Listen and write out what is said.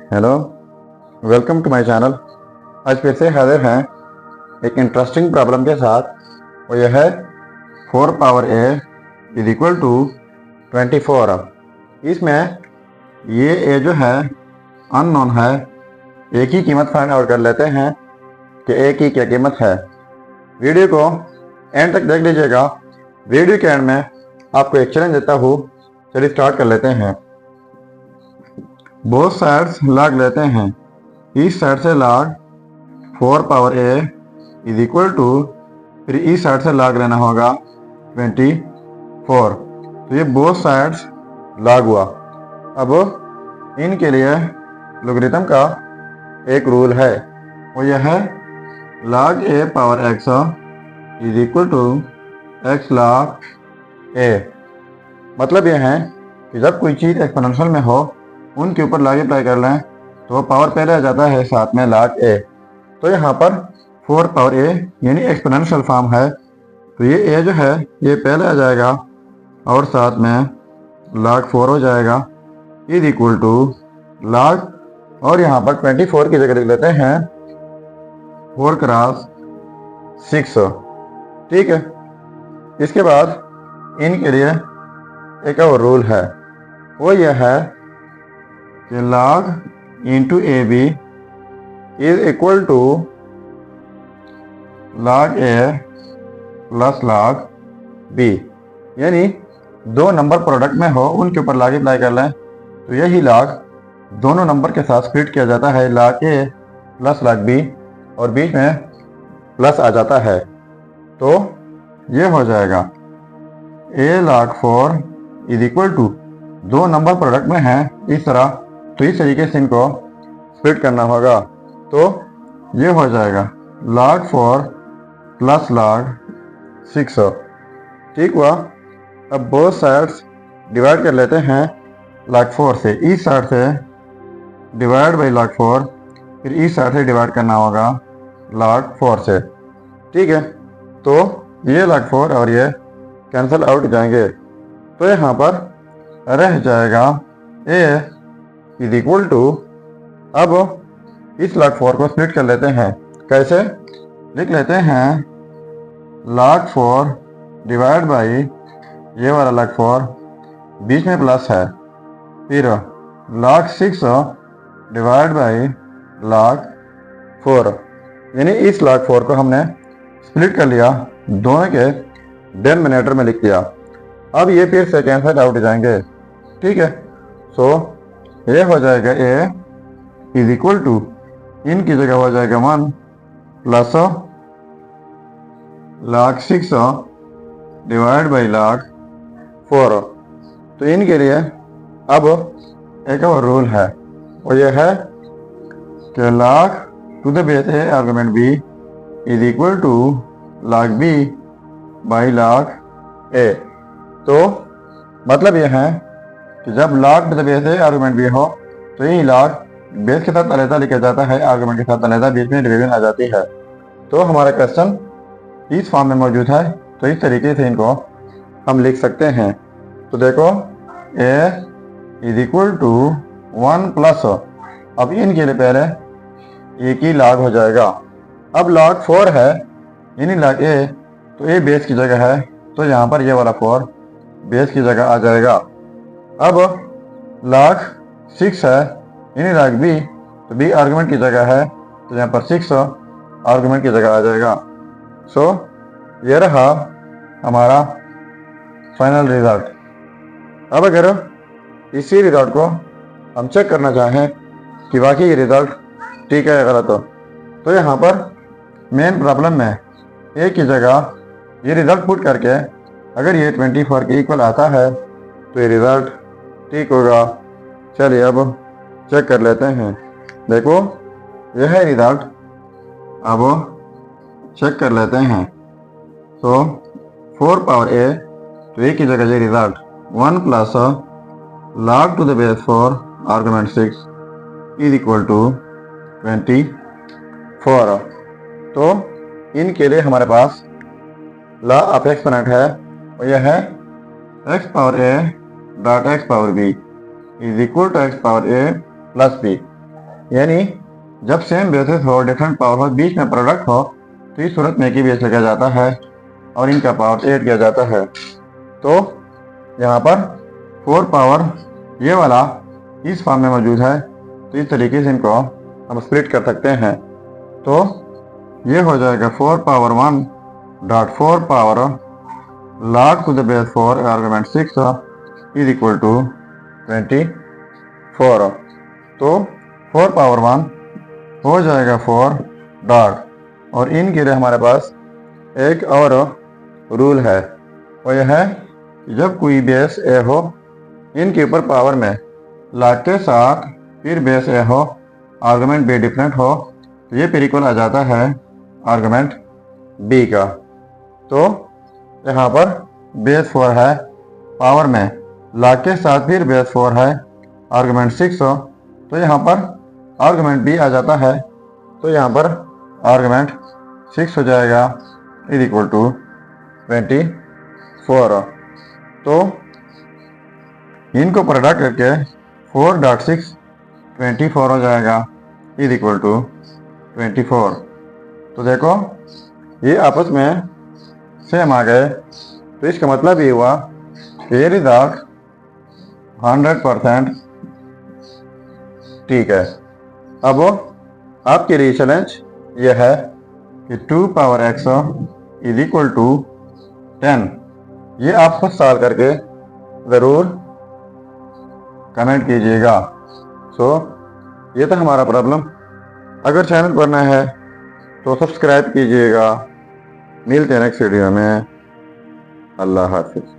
Hello, welcome to my channel. आज फिर से हाजिर हैं एक इंटरेस्टिंग प्रॉब्लम के साथ। और यह है 4 power a is equal to 24। इसमें ये a जो है अननोन है। a की कीमत फाइंड आउट कर लेते हैं कि a की क्या कीमत है। वीडियो को एंड तक देख लीजिएगा। वीडियो के एंड में आपको एक चैलेंज देता हूँ। चलिए स्टार्ट कर लेते हैं। बोथ साइड्स लॉग लेते हैं। इस साइड से log 4 power a is equal to, फिर इस साइड से लॉग लेना होगा 24। तो ये बोथ साइड्स लॉग हुआ। अब इनके लिए लोगरिथम का एक रूल है, वो यह है log a power x is equal to x log a। मतलब यह है कि जब कोई चीज़ एक्सपोनेंशियल में हो उनके ऊपर लॉग अप्लाई कर लें तो पावर पहले आ जाता है, साथ में log a। तो यहाँ पर 4 पावर a यानी एक्सपोनेंशियल फॉर्म है, तो ये a जो है ये पहले आ जाएगा और साथ में log 4 हो जाएगा इज इक्वल टू log, और यहाँ पर 24 की जगह लिख लेते हैं 4 क्रॉस 6। ठीक है। इसके बाद इनके लिए एक और रूल है, वो यह है कि log into A B is equal to log a plus log b। यानी दो नंबर प्रोडक्ट में हो उनके ऊपर log अप्लाई कर लें तो यही log दोनों नंबर के साथ स्प्लिट किया जाता है log a plus log b, और बीच में प्लस आ जाता है। तो ये हो जाएगा a log 4 is equal to, दो नंबर प्रोडक्ट में हैं इस तरह, तो इस तरीके से इनको स्प्लिट करना होगा। तो ये हो जाएगा log 4 प्लस log 6। ठीक हुआ। अब बोथ साइड्स डिवाइड कर लेते हैं log 4 से। इस साइड से डिवाइड बाई log 4, फिर इस साइड से डिवाइड करना होगा log 4 से। ठीक है। तो ये log 4 और ये कैंसिल आउट जाएंगे, तो यहाँ पर रह जाएगा a इज इक्वल टू, अब इस log 4 को स्प्लिट कर लेते हैं। कैसे? लिख लेते हैं log 4 डिवाइड बाई ये वाला log 4, बीच में प्लस है, फिर log 6 डिवाइड बाई log 4। यानी इस log 4 को हमने स्प्लिट कर लिया, दोनों के डिनोमिनेटर में लिख दिया। अब ये फिर से कैंसिल आउट जाएंगे। ठीक है। सो ये हो जाएगा a इज इक्वल टू, इनकी जगह हो जाएगा 1 plus log 6 divide by log 4। तो इनके लिए अब एक और रूल है, वो ये है कि log to the base a argument b is equal to log b by log a। तो मतलब यह है कि जब log to the base a argument b हो तो यही log बेस के साथ अलहदा लिखा जाता है, आर्गुमेंट के साथ अलहदा, बीच में डिवीजन आ जाती है। तो हमारा क्वेश्चन इस फॉर्म में मौजूद है, तो इस तरीके से इनको हम लिख सकते हैं। तो देखो a is equal to 1 plus, अब इनके लिए पहले a की log हो जाएगा। अब log 4 है यानी log a, तो a बेस की जगह है, तो यहाँ पर ये वाला 4 बेस की जगह आ जाएगा। अब log 6 है यानी log b, तो b आर्गुमेंट की जगह है, तो यहाँ पर 6 आर्गुमेंट की जगह आ जाएगा। सो ये रहा हमारा फाइनल रिजल्ट। अब अगर इसी रिजल्ट को हम चेक करना चाहें कि वाकई ये रिजल्ट ठीक है या गलत हो, तो यहाँ पर मेन प्रॉब्लम में a की जगह ये रिजल्ट पुट करके अगर ये 24 के इक्वल आता है तो ये रिजल्ट ठीक होगा। चलिए अब चेक कर लेते हैं। देखो यह है रिजल्ट, अब चेक कर लेते हैं। तो 4 पावर a, तो a की जगह ये result 1 plus log to the base 4 argument 6 is equal to 24। तो इनके लिए हमारे पास लॉ ऑफ एक्सपोनेंट है, और यह है x power a dot x power b is equal to x power a plus b। यानी जब सेम बेसिस हो, डिफरेंट पावर हो, बीच में प्रोडक्ट हो, तो इस सूरत में एक ही बेस लिखा जाता है और इनका पावर ऐड किया जाता है। तो यहाँ पर 4 पावर ये वाला इस फॉर्म में मौजूद है, तो इस तरीके से इनको हम स्प्लिट कर सकते हैं। तो ये हो जाएगा 4 power 1 dot 4 power log to the base 4 argument 6 is equal to 24। तो 4 पावर 1 हो जाएगा 4 डॉट, और इनके लिए हमारे पास एक और रूल है, और यह है कि जब कोई बेस ए हो, इनके ऊपर पावर में log के साथ फिर बेस ए हो, आर्गुमेंट बी डिफरेंट हो, तो ये फिर इक्वल आ जाता है आर्गुमेंट बी का। तो यहाँ पर बेस 4 है, पावर में log के साथ फिर बेस 4 है, आर्गुमेंट 6 हो, तो यहाँ पर आर्गुमेंट बी आ जाता है। तो यहाँ पर आर्गुमेंट 6 हो जाएगा इज इक्वल टू 24। तो इनको प्रोडक्ट करके 4 डॉट 6 24 हो जाएगा इज इक्वल टू 24। तो देखो ये आपस में सेम आ गए, तो इसका मतलब ये हुआ ये रिजल्ट 100% ठीक है। अब आपके लिए चैलेंज यह है कि 2 power x is equal to 10। ये आप खुद सॉल्व करके ज़रूर कमेंट कीजिएगा। ये था हमारा प्रॉब्लम। अगर चैनल पर नया है तो सब्सक्राइब कीजिएगा। मिलते हैं नेक्स्ट वीडियो में। अल्लाह हाफिज़।